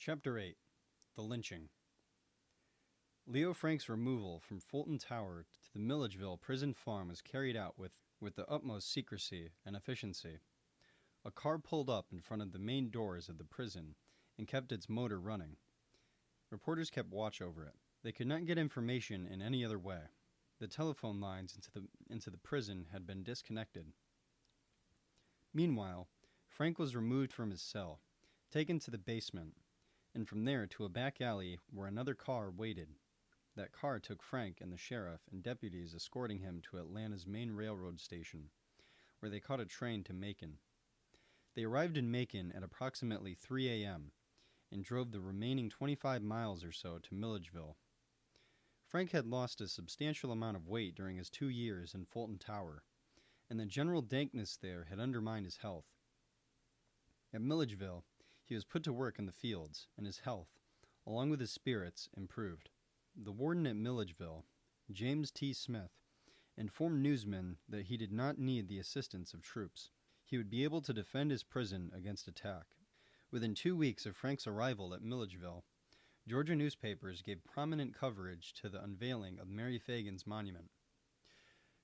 Chapter 8. The Lynching. Leo Frank's removal from Fulton Tower to the Milledgeville prison farm was carried out with the utmost secrecy and efficiency. A car pulled up in front of the main doors of the prison and kept its motor running. Reporters kept watch over it. They could not get information in any other way. The telephone lines into the prison had been disconnected. Meanwhile, Frank was removed from his cell, taken to the basement, and from there to a back alley where another car waited. That car took Frank and the sheriff and deputies escorting him to Atlanta's main railroad station, where they caught a train to Macon. They arrived in Macon at approximately 3 a.m. and drove the remaining 25 miles or so to Milledgeville. Frank had lost a substantial amount of weight during his 2 years in Fulton Tower, and the general dankness there had undermined his health. At Milledgeville, he was put to work in the fields, and his health, along with his spirits, improved. The warden at Milledgeville, James T. Smith, informed newsmen that he did not need the assistance of troops. He would be able to defend his prison against attack. Within 2 weeks of Frank's arrival at Milledgeville, Georgia newspapers gave prominent coverage to the unveiling of Mary Phagan's monument.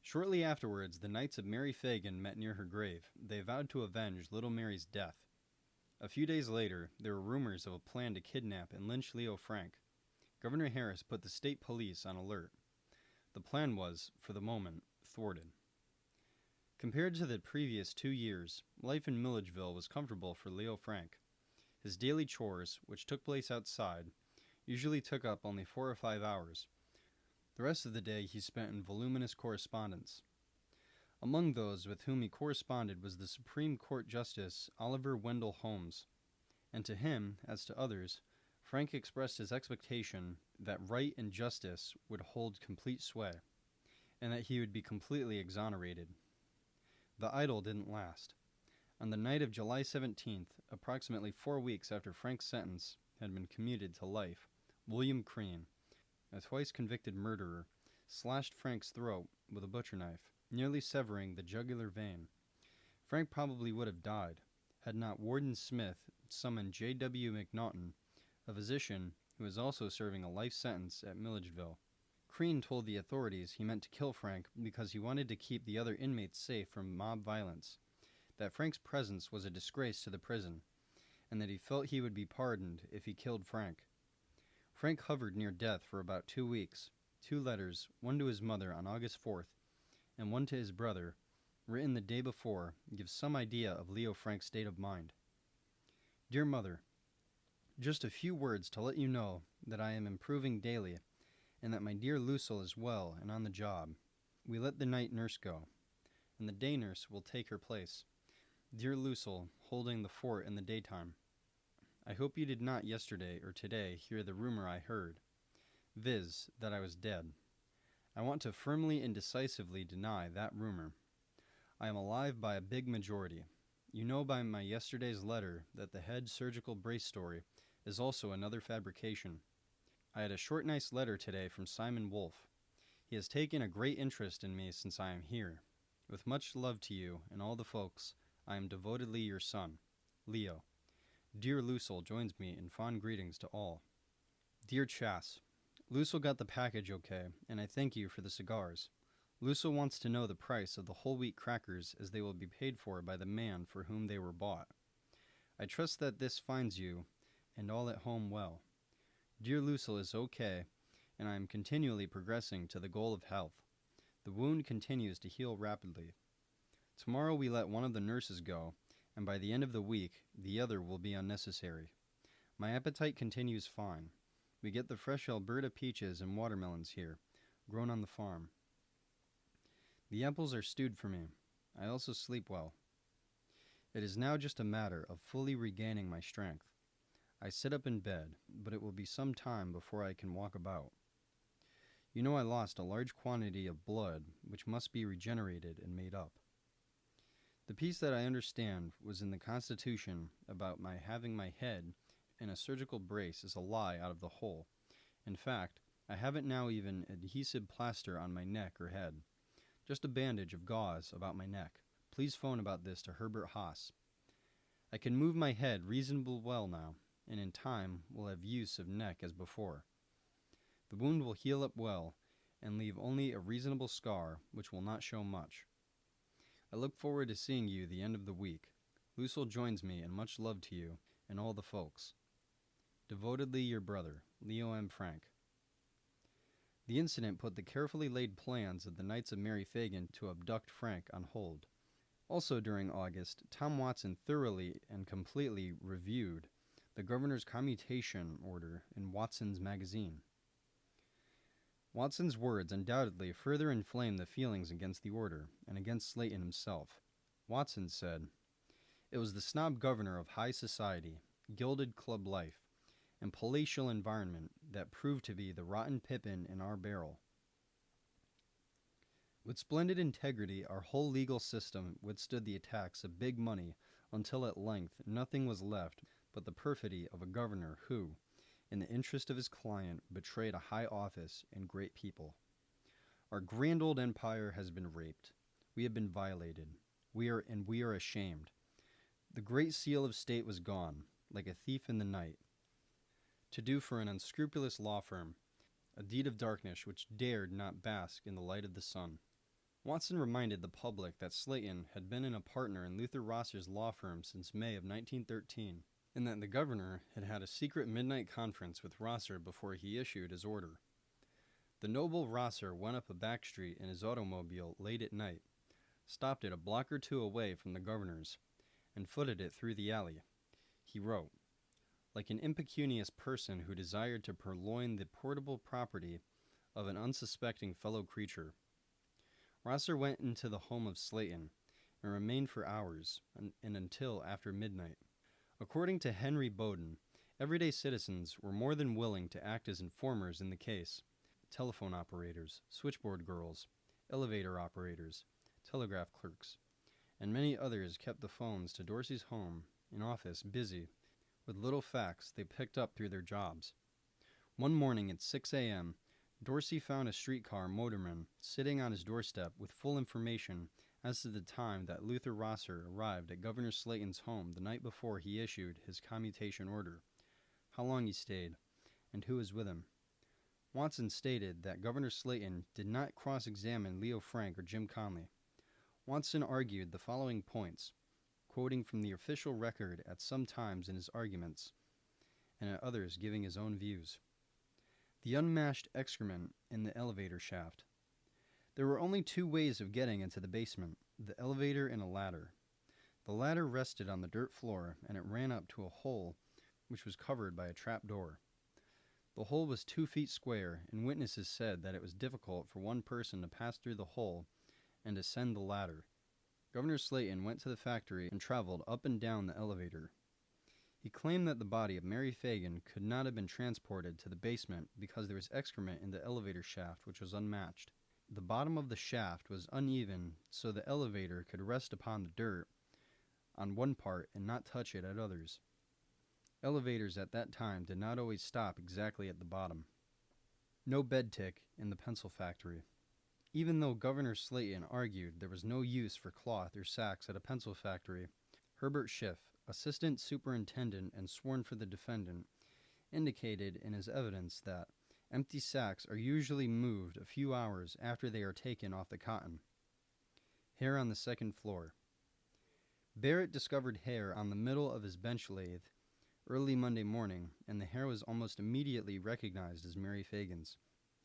Shortly afterwards, the Knights of Mary Phagan met near her grave. They vowed to avenge little Mary's death. A few days later, there were rumors of a plan to kidnap and lynch Leo Frank. Governor Harris put the state police on alert. The plan was, for the moment, thwarted. Compared to the previous 2 years, life in Milledgeville was comfortable for Leo Frank. His daily chores, which took place outside, usually took up only 4 or 5 hours. The rest of the day he spent in voluminous correspondence. Among those with whom he corresponded was the Supreme Court Justice Oliver Wendell Holmes, and to him, as to others, Frank expressed his expectation that right and justice would hold complete sway, and that he would be completely exonerated. The idyll didn't last. On the night of July 17th, approximately 4 weeks after Frank's sentence had been commuted to life, William Kean, a twice-convicted murderer, slashed Frank's throat with a butcher knife, nearly severing the jugular vein. Frank probably would have died, had not Warden Smith summoned J.W. McNaughton, a physician who was also serving a life sentence at Milledgeville. Kean told the authorities he meant to kill Frank because he wanted to keep the other inmates safe from mob violence, that Frank's presence was a disgrace to the prison, and that he felt he would be pardoned if he killed Frank. Frank hovered near death for about 2 weeks. 2 letters, one to his mother on August 4th, and one to his brother, written the day before, give some idea of Leo Frank's state of mind. Dear Mother, just a few words to let you know that I am improving daily, and that my dear Lucille is well and on the job. We let the night nurse go, and the day nurse will take her place. Dear Lucille, holding the fort in the daytime. I hope you did not yesterday or today hear the rumor I heard, viz., that I was dead. I want to firmly and decisively deny that rumor. I am alive by a big majority. You know by my yesterday's letter that the head surgical brace story is also another fabrication. I had a short nice letter today from Simon Wolfe. He has taken a great interest in me since I am here. With much love to you and all the folks, I am devotedly your son, Leo. Dear Lucille joins me in fond greetings to all. Dear Chas, Lucille got the package okay, and I thank you for the cigars. Lucille wants to know the price of the whole wheat crackers as they will be paid for by the man for whom they were bought. I trust that this finds you and all at home well. Dear Lucille is okay, and I am continually progressing to the goal of health. The wound continues to heal rapidly. Tomorrow we let one of the nurses go, and by the end of the week, the other will be unnecessary. My appetite continues fine. We get the fresh Alberta peaches and watermelons here, grown on the farm. The apples are stewed for me. I also sleep well. It is now just a matter of fully regaining my strength. I sit up in bed, but it will be some time before I can walk about. You know I lost a large quantity of blood, which must be regenerated and made up. The piece that I understand was in the Constitution about my having my head in a surgical brace is a lie out of the whole. In fact, I haven't now even adhesive plaster on my neck or head. Just a bandage of gauze about my neck. Please phone about this to Herbert Haas. I can move my head reasonable well now. and in time will have use of neck as before. The wound will heal up well, and leave only a reasonable scar, which will not show much. I look forward to seeing you the end of the week. Lucille joins me in much love to you and all the folks. Devotedly your brother, Leo M. Frank. The incident put the carefully laid plans of the Knights of Mary Phagan to abduct Frank on hold. Also during August, Tom Watson thoroughly and completely reviewed the governor's commutation order in Watson's magazine. Watson's words undoubtedly further inflamed the feelings against the order and against Slayton himself. Watson said, "It was the snob governor of high society, gilded club life, and palatial environment that proved to be the rotten pippin in our barrel. With splendid integrity, our whole legal system withstood the attacks of big money until at length nothing was left but the perfidy of a governor who, in the interest of his client, betrayed a high office and great people. Our grand old empire has been raped. We have been violated. We are ashamed. The great seal of state was gone, like a thief in the night, to do for an unscrupulous law firm a deed of darkness which dared not bask in the light of the sun." Watson reminded the public that Slayton had been a partner in Luther Rosser's law firm since May of 1913, and that the governor had had a secret midnight conference with Rosser before he issued his order. The noble Rosser went up a back street in his automobile late at night, stopped it a block or two away from the governor's, and footed it through the alley. He wrote, like an impecunious person who desired to purloin the portable property of an unsuspecting fellow creature. Rosser went into the home of Slayton and remained for hours and until after midnight. According to Henry Bowden, everyday citizens were more than willing to act as informers in the case. Telephone operators, switchboard girls, elevator operators, telegraph clerks, and many others kept the phones to Dorsey's home and office busy with little facts they picked up through their jobs. One morning at 6 a.m., Dorsey found a streetcar motorman sitting on his doorstep with full information as to the time that Luther Rosser arrived at Governor Slayton's home the night before he issued his commutation order, how long he stayed, and who was with him. Watson stated that Governor Slayton did not cross-examine Leo Frank or Jim Conley. Watson argued the following points, quoting from the official record at some times in his arguments, and at others giving his own views. The unmatched excrement in the elevator shaft. There were only two ways of getting into the basement, the elevator and a ladder. The ladder rested on the dirt floor, and it ran up to a hole which was covered by a trap door. The hole was 2 feet square, and witnesses said that it was difficult for one person to pass through the hole and ascend the ladder. Governor Slayton went to the factory and traveled up and down the elevator. He claimed that the body of Mary Phagan could not have been transported to the basement because there was excrement in the elevator shaft which was unmatched. The bottom of the shaft was uneven, so the elevator could rest upon the dirt on one part and not touch it at others. Elevators at that time did not always stop exactly at the bottom. No bed tick in the pencil factory. Even though Governor Slayton argued there was no use for cloth or sacks at a pencil factory, Herbert Schiff, assistant superintendent and sworn for the defendant, indicated in his evidence that empty sacks are usually moved a few hours after they are taken off the cotton. Hair on the second floor. Barrett discovered hair on the middle of his bench lathe early Monday morning, and the hair was almost immediately recognized as Mary Phagan's,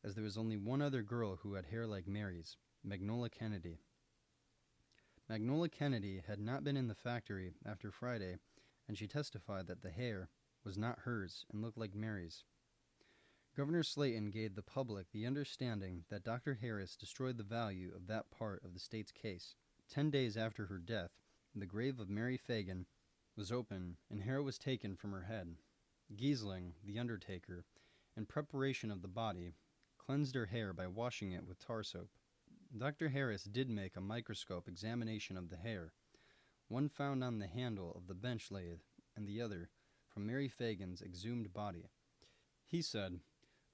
as there was only one other girl who had hair like Mary's, Magnolia Kennedy. Magnolia Kennedy had not been in the factory after Friday, and she testified that the hair was not hers and looked like Mary's. Governor Slayton gave the public the understanding that Dr. Harris destroyed the value of that part of the state's case. 10 days after her death, the grave of Mary Phagan was opened and hair was taken from her head. Giesling, the undertaker, in preparation of the body, cleansed her hair by washing it with tar soap. Dr. Harris did make a microscope examination of the hair, one found on the handle of the bench lathe and the other from Mary Phagan's exhumed body. He said,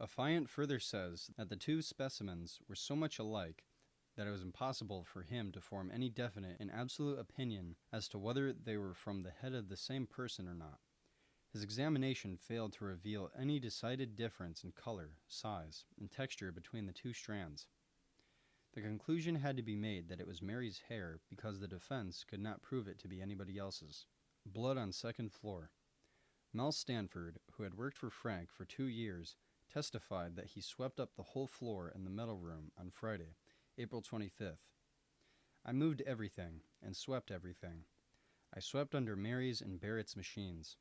"Affiant further says that the two specimens were so much alike that it was impossible for him to form any definite and absolute opinion as to whether they were from the head of the same person or not. His examination failed to reveal any decided difference in color, size, and texture between the two strands. The conclusion had to be made that it was Mary's hair because the defense could not prove it to be anybody else's. Blood on second floor. Mel Stanford, who had worked for Frank for 2 years, testified that he swept up the whole floor in the metal room on Friday, April 25th. I moved everything and swept everything. I swept under Mary's and Barrett's machines.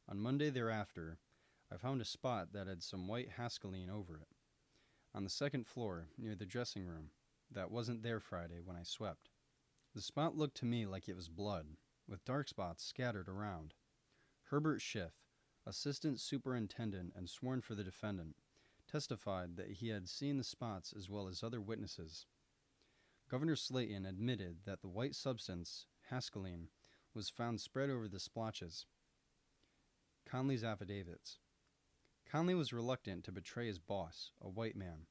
On Monday thereafter, I found a spot that had some white hascaline over it, on the second floor near the dressing room, that wasn't there Friday when I swept. The spot looked to me like it was blood, with dark spots scattered around. Herbert Schiff, assistant superintendent and sworn for the defendant, testified that he had seen the spots as well as other witnesses. Governor Slayton admitted that the white substance, hascaline, was found spread over the splotches. Conley's affidavits. Conley was reluctant to betray his boss, a white man,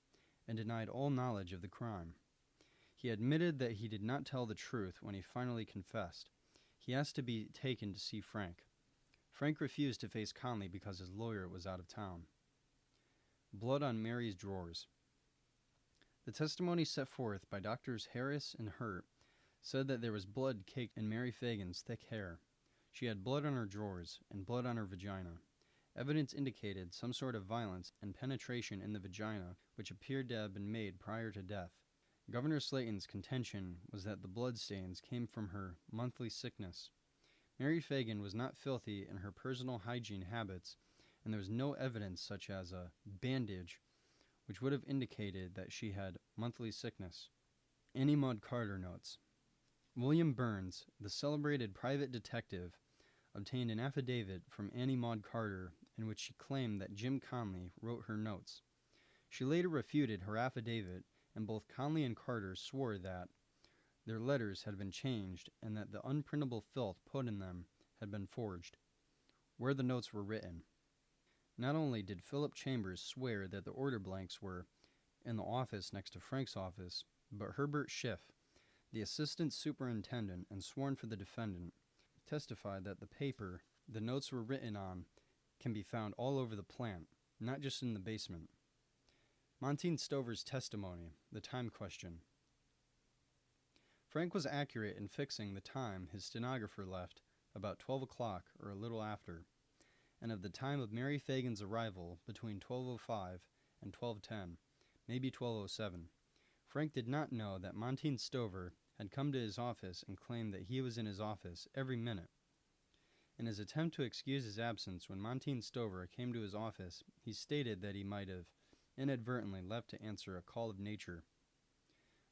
and denied all knowledge of the crime. He admitted that he did not tell the truth when he finally confessed. He asked to be taken to see Frank. Frank refused to face Conley because his lawyer was out of town. Blood on Mary's drawers. The testimony set forth by Drs. Harris and Hurt said that there was blood caked in Mary Phagan's thick hair. She had blood on her drawers and blood on her vagina. Evidence indicated some sort of violence and penetration in the vagina, which appeared to have been made prior to death. Governor Slayton's contention was that the blood stains came from her monthly sickness. Mary Phagan was not filthy in her personal hygiene habits, and there was no evidence such as a bandage which would have indicated that she had monthly sickness. Annie Maud Carter notes, William Burns, the celebrated private detective, obtained an affidavit from Annie Maud Carter in which she claimed that Jim Conley wrote her notes. She later refuted her affidavit, and both Conley and Carter swore that their letters had been changed and that the unprintable filth put in them had been forged. Where the notes were written. Not only did Philip Chambers swear that the order blanks were in the office next to Frank's office, but Herbert Schiff, the assistant superintendent and sworn for the defendant, testified that the paper the notes were written on can be found all over the plant, not just in the basement. Montine Stover's testimony, the time question. Frank was accurate in fixing the time his stenographer left, about 12 o'clock or a little after, and of the time of Mary Phagan's arrival between 12:05 and 12:10, maybe 12:07. Frank did not know that Montine Stover had come to his office and claimed that he was in his office every minute. In his attempt to excuse his absence when Montine Stover came to his office, he stated that he might have inadvertently left to answer a call of nature.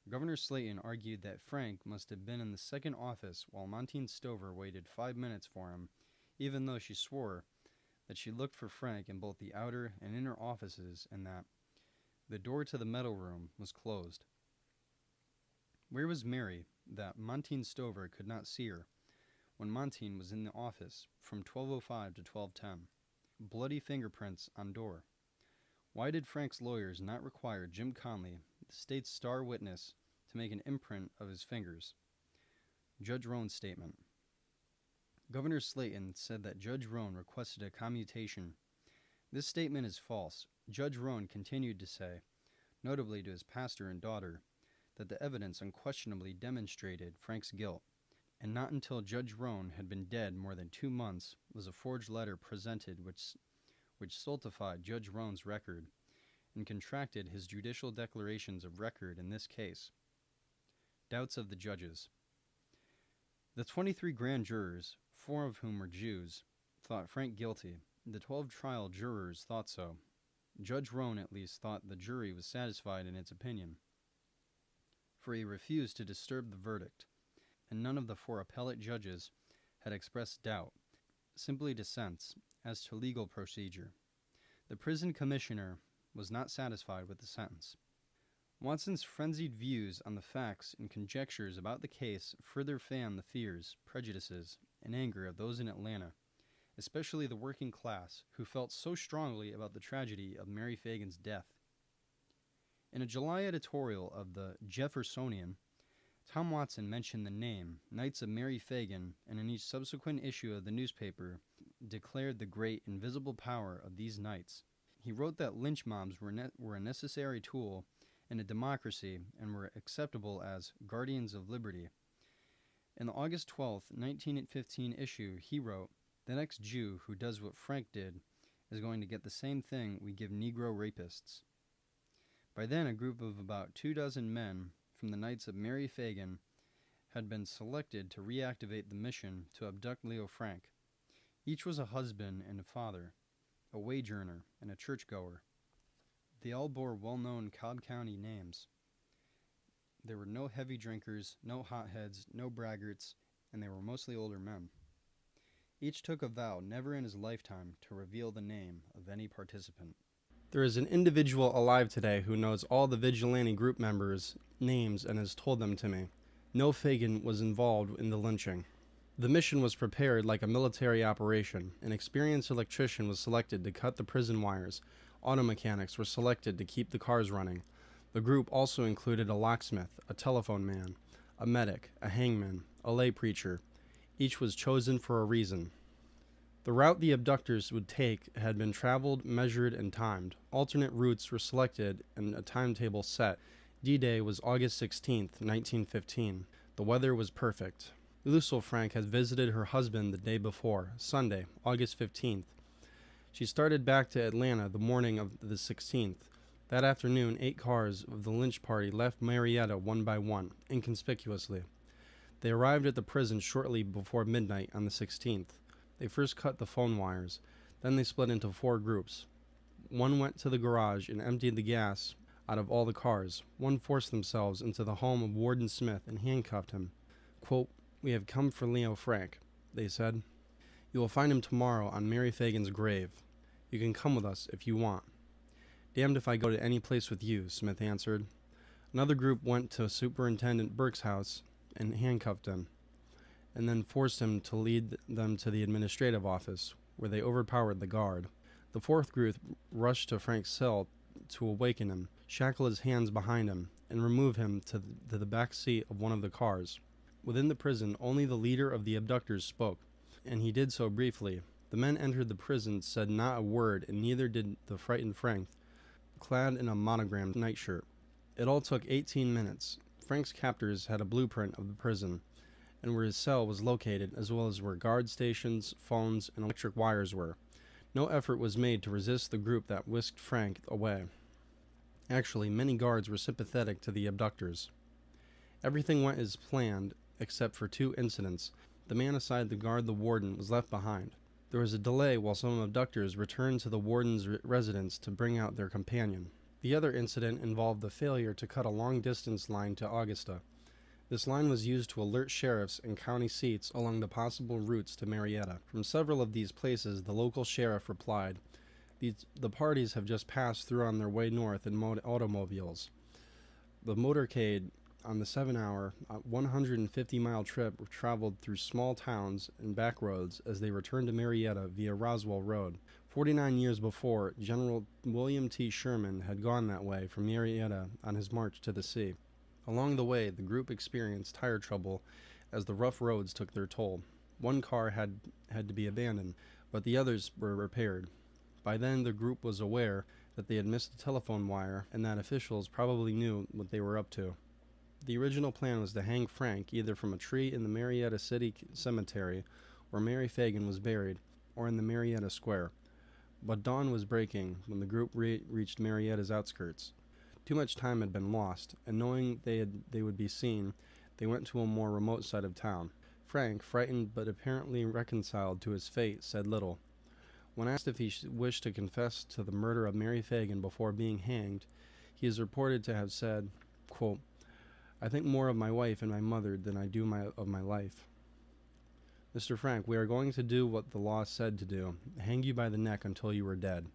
Governor Slayton argued that Frank must have been in the second office while Montine Stover waited 5 minutes for him, even though she swore that she looked for Frank in both the outer and inner offices and that the door to the metal room was closed. Where was Mary that Montine Stover could not see her when Montine was in the office from 12:05 to 12:10? Bloody fingerprints on door. Why did Frank's lawyers not require Jim Conley, the state's star witness, to make an imprint of his fingers? Judge Roan's statement. Governor Slayton said that Judge Roan requested a commutation. This statement is false. Judge Roan continued to say, notably to his pastor and daughter, that the evidence unquestionably demonstrated Frank's guilt, and not until Judge Roan had been dead more than 2 months was a forged letter presented which stultified Judge Roan's record and contracted his judicial declarations of record in this case. Doubts of the judges. The 23 grand jurors, 4 of whom were Jews, thought Frank guilty. The 12 trial jurors thought so. Judge Roan at least thought the jury was satisfied in its opinion, for he refused to disturb the verdict, and none of the 4 appellate judges had expressed doubt, simply dissents as to legal procedure. The prison commissioner was not satisfied with the sentence. Watson's frenzied views on the facts and conjectures about the case further fanned the fears, prejudices, and anger of those in Atlanta, especially the working class, who felt so strongly about the tragedy of Mary Phagan's death. In a July editorial of the Jeffersonian, Tom Watson mentioned the name Knights of Mary Phagan, and in each subsequent issue of the newspaper, declared the great invisible power of these knights. He wrote that lynch mobs were a necessary tool in a democracy and were acceptable as guardians of liberty. In the August 12, 1915 issue, he wrote, "The next Jew who does what Frank did is going to get the same thing we give Negro rapists." By then, a group of about 24 men from the Knights of Mary Phagan had been selected to reactivate the mission to abduct Leo Frank. Each was a husband and a father, a wage earner, and a churchgoer. They all bore well-known Cobb County names. There were no heavy drinkers, no hotheads, no braggarts, and they were mostly older men. Each took a vow never in his lifetime to reveal the name of any participant. There is an individual alive today who knows all the vigilante group members' names and has told them to me. No Phagan was involved in the lynching. The mission was prepared like a military operation. An experienced electrician was selected to cut the prison wires. Auto mechanics were selected to keep the cars running. The group also included a locksmith, a telephone man, a medic, a hangman, a lay preacher. Each was chosen for a reason. The route the abductors would take had been traveled, measured, and timed. Alternate routes were selected and a timetable set. D-Day was August 16, 1915. The weather was perfect. Lucille Frank had visited her husband the day before, Sunday, August 15th. She started back to Atlanta the morning of the 16th. That afternoon, 8 cars of the lynch party left Marietta one by one, inconspicuously. They arrived at the prison shortly before midnight on the 16th. They first cut the phone wires. Then they split into 4 groups. One went to the garage and emptied the gas out of all the cars. One forced themselves into the home of Warden Smith and handcuffed him. Quote, "We have come for Leo Frank," they said. "You will find him tomorrow on Mary Phagan's grave. You can come with us if you want." "Damned if I go to any place with you," Smith answered. Another group went to Superintendent Burke's house and handcuffed him, and then forced him to lead them to the administrative office, where they overpowered the guard. The 4th group rushed to Frank's cell to awaken him, shackle his hands behind him, and remove him to the back seat of one of the cars. Within the prison, only the leader of the abductors spoke, and he did so briefly. The men entered the prison, said not a word, and neither did the frightened Frank, clad in a monogrammed nightshirt. It all took 18 minutes. Frank's captors had a blueprint of the prison, and where his cell was located, as well as where guard stations, phones, and electric wires were. No effort was made to resist the group that whisked Frank away. Actually, many guards were sympathetic to the abductors. Everything went as planned, except for 2 incidents. The man assigned to guard the warden was left behind. There was a delay while some abductors returned to the warden's residence to bring out their companion. The other incident involved the failure to cut a long-distance line to Augusta. This line was used to alert sheriffs and county seats along the possible routes to Marietta. From several of these places, the local sheriff replied, "The parties have just passed through on their way north in automobiles." The motorcade on the 7-hour, 150-mile trip traveled through small towns and back roads as they returned to Marietta via Roswell Road. 49 years before, General William T. Sherman had gone that way from Marietta on his march to the sea. Along the way, the group experienced tire trouble as the rough roads took their toll. One car had to be abandoned, but the others were repaired. By then, the group was aware that they had missed a telephone wire and that officials probably knew what they were up to. The original plan was to hang Frank either from a tree in the Marietta City Cemetery, where Mary Phagan was buried, or in the Marietta Square. But dawn was breaking when the group reached Marietta's outskirts. Too much time had been lost, and knowing they would be seen, they went to a more remote side of town. Frank, frightened but apparently reconciled to his fate, said little. When asked if he wished to confess to the murder of Mary Phagan before being hanged, he is reported to have said, quote, "I think more of my wife and my mother than I do of my life. Mr. Frank, we are going to do what the law said to do, hang you by the neck until you were dead,"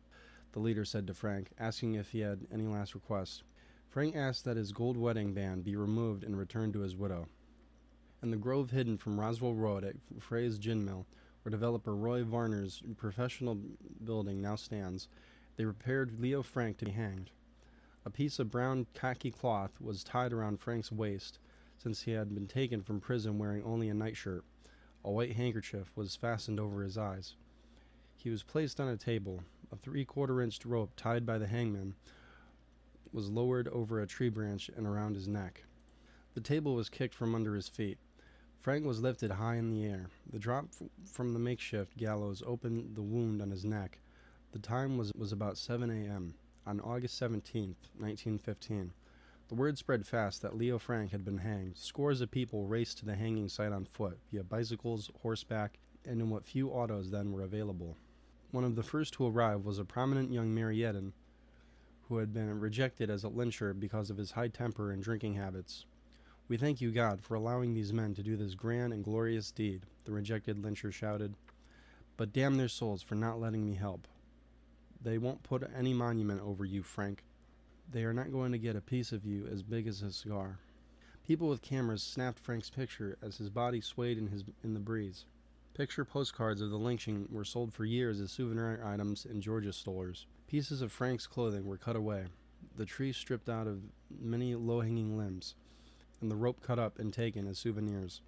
the leader said to Frank, asking if he had any last request. Frank asked that his gold wedding band be removed and returned to his widow. In the grove hidden from Roswell Road at Frey's Gin Mill, where developer Roy Varner's professional building now stands, they prepared Leo Frank to be hanged. A piece of brown khaki cloth was tied around Frank's waist, since he had been taken from prison wearing only a nightshirt. A white handkerchief was fastened over his eyes. He was placed on a table. A 3/4-inch rope tied by the hangman was lowered over a tree branch and around his neck. The table was kicked from under his feet. Frank was lifted high in the air. The drop from the makeshift gallows opened the wound on his neck. The time was about 7 a.m. on August 17, 1915. The word spread fast that Leo Frank had been hanged. Scores of people raced to the hanging site on foot, via bicycles, horseback, and in what few autos then were available. One of the first to arrive was a prominent young Marietan who had been rejected as a lyncher because of his high temper and drinking habits. "We thank you, God, for allowing these men to do this grand and glorious deed," the rejected lyncher shouted. "But damn their souls for not letting me help. They won't put any monument over you, Frank. They are not going to get a piece of you as big as a cigar." People with cameras snapped Frank's picture as his body swayed in the breeze. Picture postcards of the lynching were sold for years as souvenir items in Georgia stores. Pieces of Frank's clothing were cut away, the tree stripped out of many low-hanging limbs, and the rope cut up and taken as souvenirs.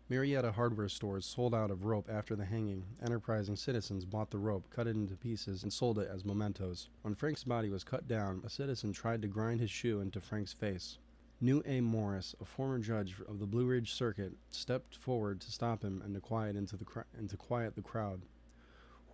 Marietta hardware stores sold out of rope after the hanging. Enterprising citizens bought the rope, cut it into pieces, and sold it as mementos. When Frank's body was cut down, a citizen tried to grind his shoe into Frank's face. New A. Morris, a former judge of the Blue Ridge Circuit, stepped forward to stop him and to quiet the crowd.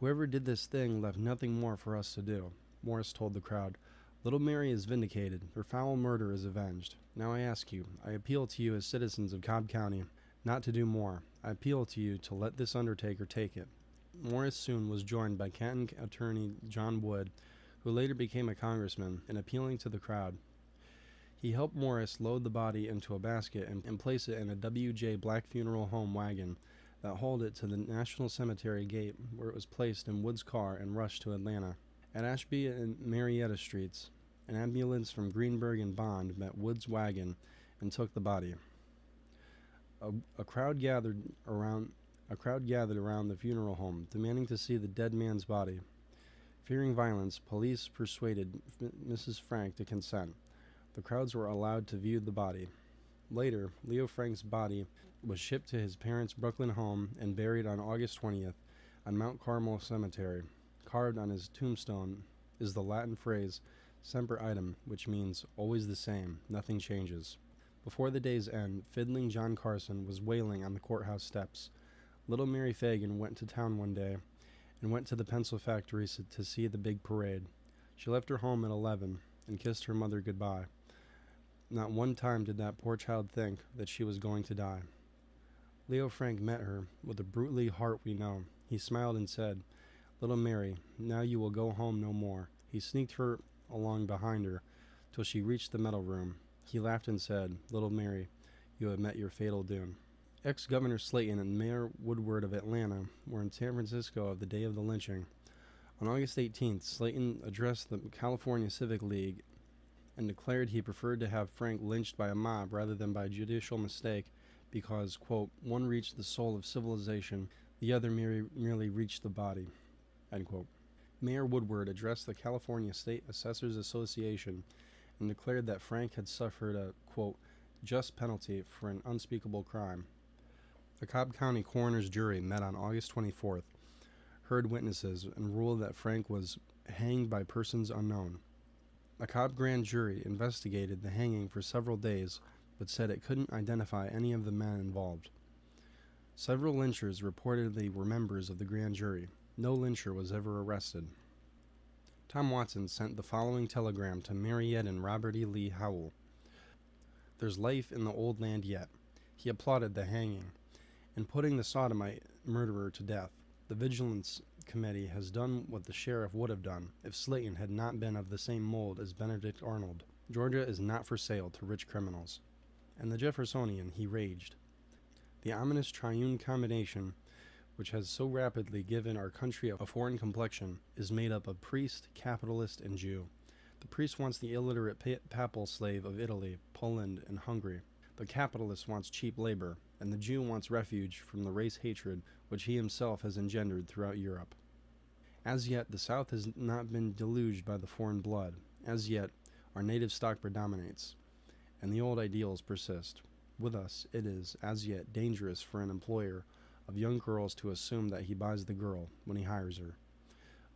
"Whoever did this thing left nothing more for us to do," Morris told the crowd. "Little Mary is vindicated. Her foul murder is avenged. Now I ask you, I appeal to you as citizens of Cobb County, not to do more. I appeal to you to let this undertaker take it." Morris soon was joined by Canton attorney John Wood, who later became a congressman, in appealing to the crowd. He helped Morris load the body into a basket and place it in a W.J. Black funeral home wagon that hauled it to the National Cemetery gate, where it was placed in Wood's car and rushed to Atlanta. At Ashby and Marietta Streets, an ambulance from Greenberg and Bond met Wood's wagon and took the body. A crowd gathered around the funeral home, demanding to see the dead man's body. Fearing violence, police persuaded Mrs. Frank to consent. The crowds were allowed to view the body. Later, Leo Frank's body was shipped to his parents' Brooklyn home and buried on August 20th on Mount Carmel Cemetery. Carved on his tombstone is the Latin phrase "semper idem," which means always the same, nothing changes. Before the day's end, fiddling John Carson was wailing on the courthouse steps. Little Mary Phagan went to town one day and went to the pencil factory to see the big parade. She left her home at 11 and kissed her mother goodbye. Not one time did that poor child think that she was going to die. Leo Frank met her with a brutally heart we know. He smiled and said, "Little Mary, now you will go home no more." He sneaked her along behind her till she reached the metal room. He laughed and said, "Little Mary, you have met your fatal doom." Ex-Governor Slayton and Mayor Woodward of Atlanta were in San Francisco of the day of the lynching. On August 18th, Slayton addressed the California Civic League and declared he preferred to have Frank lynched by a mob rather than by judicial mistake because, quote, "one reached the soul of civilization, the other merely reached the body," end quote. Mayor Woodward addressed the California State Assessors Association and declared that Frank had suffered a, quote, "just penalty for an unspeakable crime." The Cobb County coroner's jury met on August 24th, heard witnesses, and ruled that Frank was hanged by persons unknown. A Cobb grand jury investigated the hanging for several days, but said it couldn't identify any of the men involved. Several lynchers reportedly were members of the grand jury. No lyncher was ever arrested. Tom Watson sent the following telegram to Marietan Robert E. Lee Howell. "There's life in the old land yet." He applauded the hanging and putting the sodomite murderer to death. The Vigilance Committee has done what the sheriff would have done if Slayton had not been of the same mold as Benedict Arnold. Georgia is not for sale to rich criminals. And the Jeffersonian, he raged. The ominous triune combination, which has so rapidly given our country a foreign complexion, is made up of priest, capitalist, and Jew. The priest wants the illiterate papal slave of Italy, Poland, and Hungary. The capitalist wants cheap labor, and the Jew wants refuge from the race hatred which he himself has engendered throughout Europe. As yet, the South has not been deluged by the foreign blood. As yet, our native stock predominates, and the old ideals persist. With us, it is, as yet, dangerous for an employer of young girls to assume that he buys the girl when he hires her.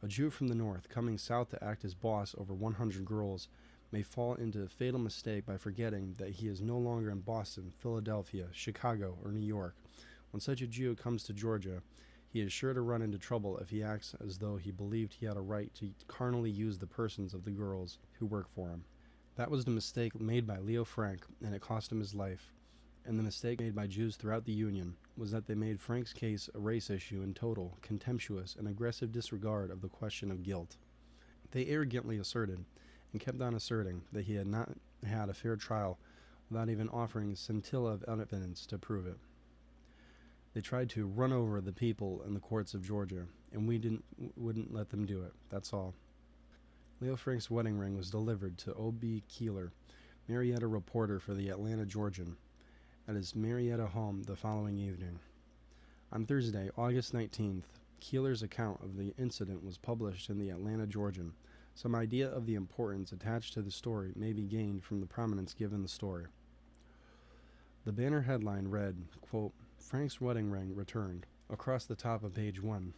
A Jew from the north coming south to act as boss over 100 girls may fall into a fatal mistake by forgetting that he is no longer in Boston, Philadelphia, Chicago, or New York. When such a Jew comes to Georgia, he is sure to run into trouble if he acts as though he believed he had a right to carnally use the persons of the girls who work for him. That was the mistake made by Leo Frank, and it cost him his life. And the mistake made by Jews throughout the Union was that they made Frank's case a race issue in total, contemptuous, and aggressive disregard of the question of guilt. They arrogantly asserted, and kept on asserting, that he had not had a fair trial without even offering a scintilla of evidence to prove it. They tried to run over the people in the courts of Georgia, and we wouldn't let them do it. That's all. Leo Frank's wedding ring was delivered to O.B. Keeler, Marietta reporter for the Atlanta Georgian, at his Marietta home the following evening. On Thursday, August 19th, Keeler's account of the incident was published in the Atlanta Georgian. Some idea of the importance attached to the story may be gained from the prominence given the story. The banner headline read, quote, "Frank's wedding ring returned," across the top of page 1.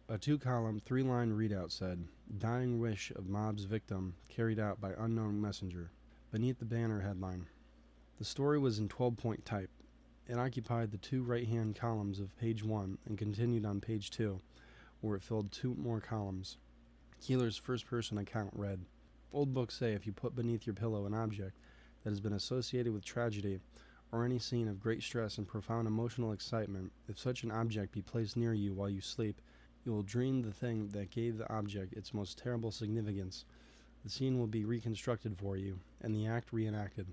A 2-column, 3-line readout said, "Dying wish of mob's victim carried out by unknown messenger," beneath the banner headline. The story was in 12-point type. It occupied the 2 right-hand columns of page 1 and continued on page 2, where it filled 2 more columns. Keeler's first-person account read, "Old books say if you put beneath your pillow an object that has been associated with tragedy or any scene of great stress and profound emotional excitement, if such an object be placed near you while you sleep, you will dream the thing that gave the object its most terrible significance. The scene will be reconstructed for you, and the act reenacted."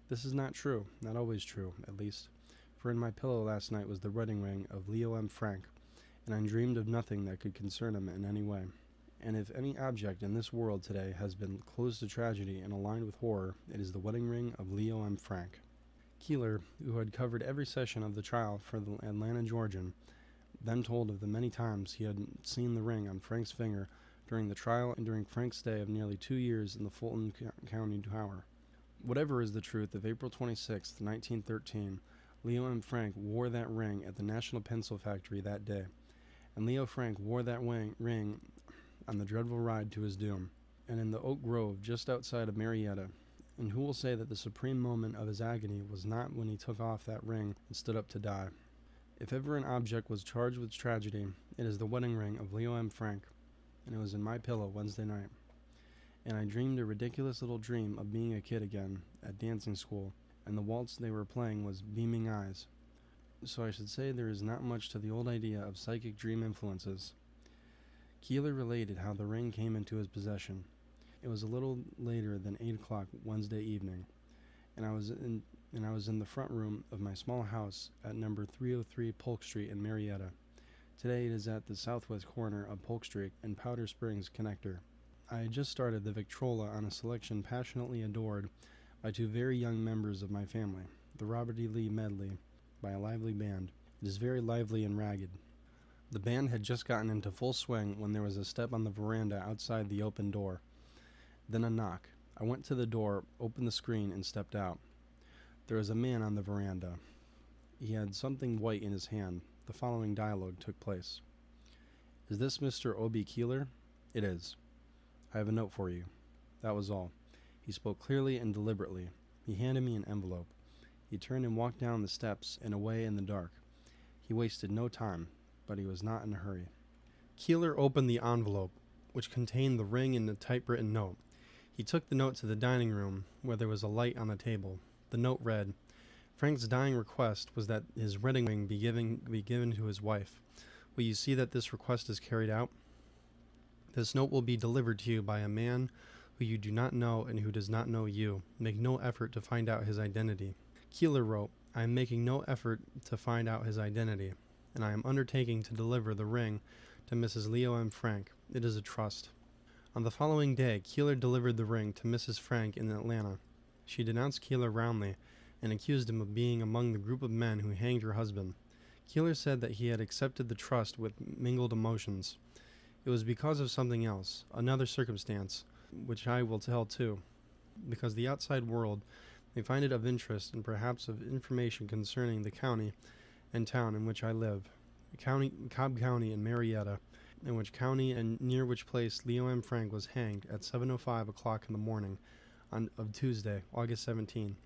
This is not true, not always true, at least, for in my pillow last night was the wedding ring of Leo M. Frank, and I dreamed of nothing that could concern him in any way. And if any object in this world today has been closed to tragedy and aligned with horror, it is the wedding ring of Leo M. Frank. Keeler, who had covered every session of the trial for the Atlanta Georgian, then told of the many times he had seen the ring on Frank's finger during the trial and during Frank's stay of nearly 2 years in the Fulton County Tower. Whatever is the truth of April 26, 1913, Leo M. Frank wore that ring at the National Pencil Factory that day, and Leo Frank wore that ring on the dreadful ride to his doom, and in the oak grove just outside of Marietta. And who will say that the supreme moment of his agony was not when he took off that ring and stood up to die? If ever an object was charged with tragedy, it is the wedding ring of Leo M. Frank, and it was in my pillow Wednesday night. And I dreamed a ridiculous little dream of being a kid again at dancing school, and the waltz they were playing was Beaming Eyes. So I should say there is not much to the old idea of psychic dream influences. Keeler related how the ring came into his possession. It was a little later than 8 o'clock Wednesday evening, and I was in the front room of my small house at number 303 Polk Street in Marietta. Today it is at the southwest corner of Polk Street and Powder Springs Connector. I had just started the Victrola on a selection passionately adored by 2 very young members of my family, the Robert E. Lee medley by a lively band. It is very lively and ragged. The band had just gotten into full swing when there was a step on the veranda outside the open door. Then a knock. I went to the door, opened the screen, and stepped out. There was a man on the veranda. He had something white in his hand. The following dialogue took place. "Is this Mr. O.B. Keeler?" "It is." "I have a note for you." That was all. He spoke clearly and deliberately. He handed me an envelope. He turned and walked down the steps and away in the dark. He wasted no time, but he was not in a hurry. Keeler opened the envelope, which contained the ring and the typewritten note. He took the note to the dining room, where there was a light on the table. The note read, "Frank's dying request was that his wedding ring be given to his wife. Will you see that this request is carried out? This note will be delivered to you by a man who you do not know and who does not know you. Make no effort to find out his identity." Keeler wrote, "I am making no effort to find out his identity, and I am undertaking to deliver the ring to Mrs. Leo M. Frank. It is a trust." On the following day, Keeler delivered the ring to Mrs. Frank in Atlanta. She denounced Keeler roundly and accused him of being among the group of men who hanged her husband. Keeler said that he had accepted the trust with mingled emotions. It was because of something else, another circumstance, which I will tell too, because the outside world may find it of interest and perhaps of information concerning the county and town in which I live, Cobb County in Marietta, in which county and near which place Leo M. Frank was hanged at 7:05 o'clock in the morning of Tuesday, August 17.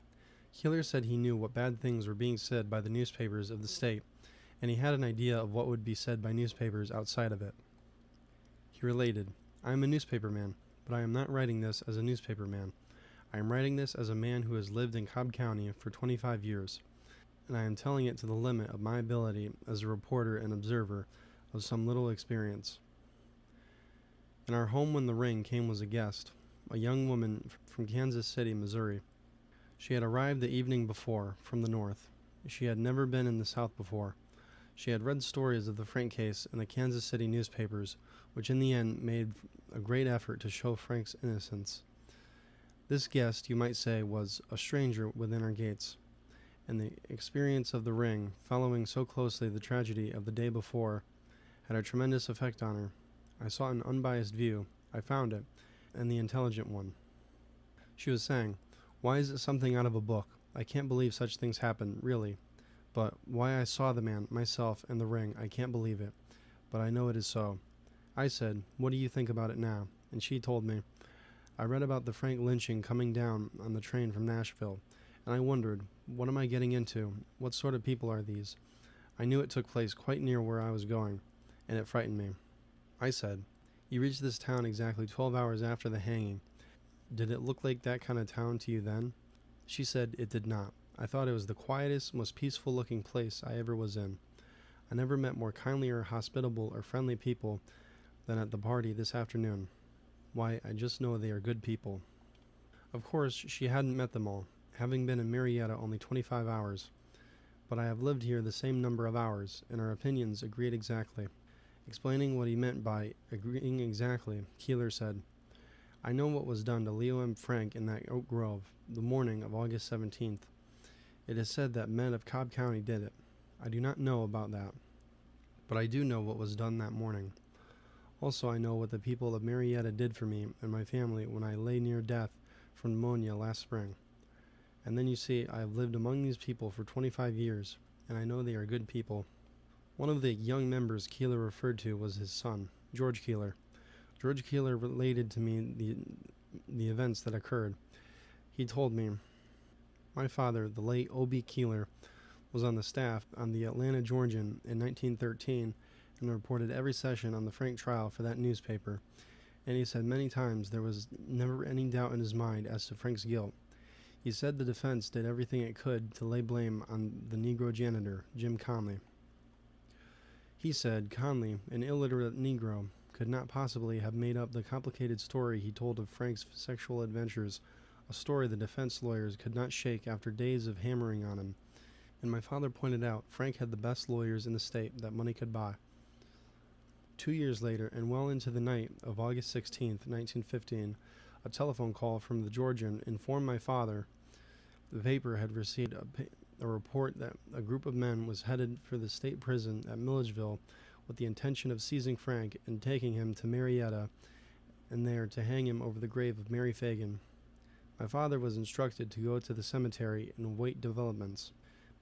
Keeler said he knew what bad things were being said by the newspapers of the state, and he had an idea of what would be said by newspapers outside of it. He related, "I am a newspaper man, but I am not writing this as a newspaper man. I am writing this as a man who has lived in Cobb County for 25 years, and I am telling it to the limit of my ability as a reporter and observer of some little experience." In our home when the ring came was a guest, a young woman from Kansas City, Missouri. She had arrived the evening before, from the north. She had never been in the South before. She had read stories of the Frank case in the Kansas City newspapers, which in the end made a great effort to show Frank's innocence. This guest, you might say, was a stranger within our gates, and the experience of the ring, following so closely the tragedy of the day before, had a tremendous effect on her. I saw an unbiased view, I found it, and the intelligent one. She was saying, "Why is it something out of a book? I can't believe such things happen, really. But why I saw the man, myself, and the ring, I can't believe it. But I know it is so." I said, "What do you think about it now?" And she told me, "I read about the Frank lynching coming down on the train from Nashville, and I wondered, what am I getting into? What sort of people are these? I knew it took place quite near where I was going, and it frightened me." I said, "You reached this town exactly 12 hours after the hanging. Did it look like that kind of town to you then?" She said it did not. "I thought it was the quietest, most peaceful-looking place I ever was in. I never met more kindly or hospitable or friendly people than at the party this afternoon. Why, I just know they are good people." Of course, she hadn't met them all, having been in Marietta only 25 hours. But I have lived here the same number of hours, and our opinions agreed exactly. Explaining what he meant by agreeing exactly, Keeler said, "I know what was done to Leo M. Frank in that Oak Grove, the morning of August 17th. It is said that men of Cobb County did it. I do not know about that, but I do know what was done that morning. Also, I know what the people of Marietta did for me and my family when I lay near death from pneumonia last spring. And then you see, I have lived among these people for 25 years, and I know they are good people." One of the young members Keeler referred to was his son, George Keeler. George Keeler related to me the events that occurred. He told me, "My father, the late O.B. Keeler, was on the staff on the Atlanta Georgian in 1913 and reported every session on the Frank trial for that newspaper, and he said many times there was never any doubt in his mind as to Frank's guilt. He said the defense did everything it could to lay blame on the Negro janitor, Jim Conley. He said Conley, an illiterate Negro, could not possibly have made up the complicated story he told of Frank's sexual adventures, a story the defense lawyers could not shake after days of hammering on him. And my father pointed out Frank had the best lawyers in the state that money could buy." 2 years later, and well into the night of August 16th, 1915, a telephone call from the Georgian informed my father the paper had received a report that a group of men was headed for the state prison at Milledgeville with the intention of seizing Frank and taking him to Marietta and there to hang him over the grave of Mary Phagan. My father was instructed to go to the cemetery and await developments.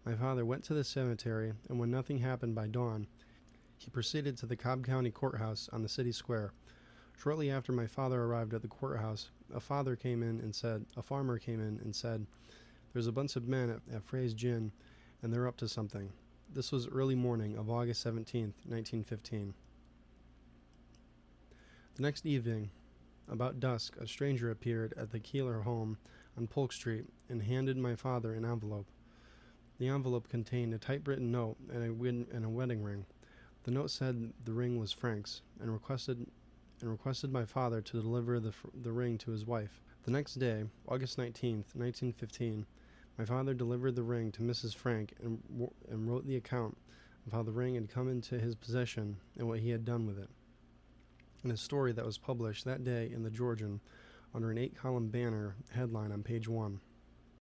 My father went to the cemetery, and when nothing happened by dawn, he proceeded to the Cobb County Courthouse on the city square. Shortly after my father arrived at the courthouse, a farmer came in and said, "There's a bunch of men at Frey's Gin, and they're up to something." This was early morning of August 17th, 1915. The next evening, about dusk, a stranger appeared at the Keeler home on Polk Street and handed my father an envelope. The envelope contained a typewritten note and a wedding ring. The note said the ring was Frank's, and requested my father to deliver the ring to his wife. The next day, August 19th, 1915, my father delivered the ring to Mrs. Frank and wrote the account of how the ring had come into his possession and what he had done with it, in a story that was published that day in the Georgian under an 8-column banner headline on page 1.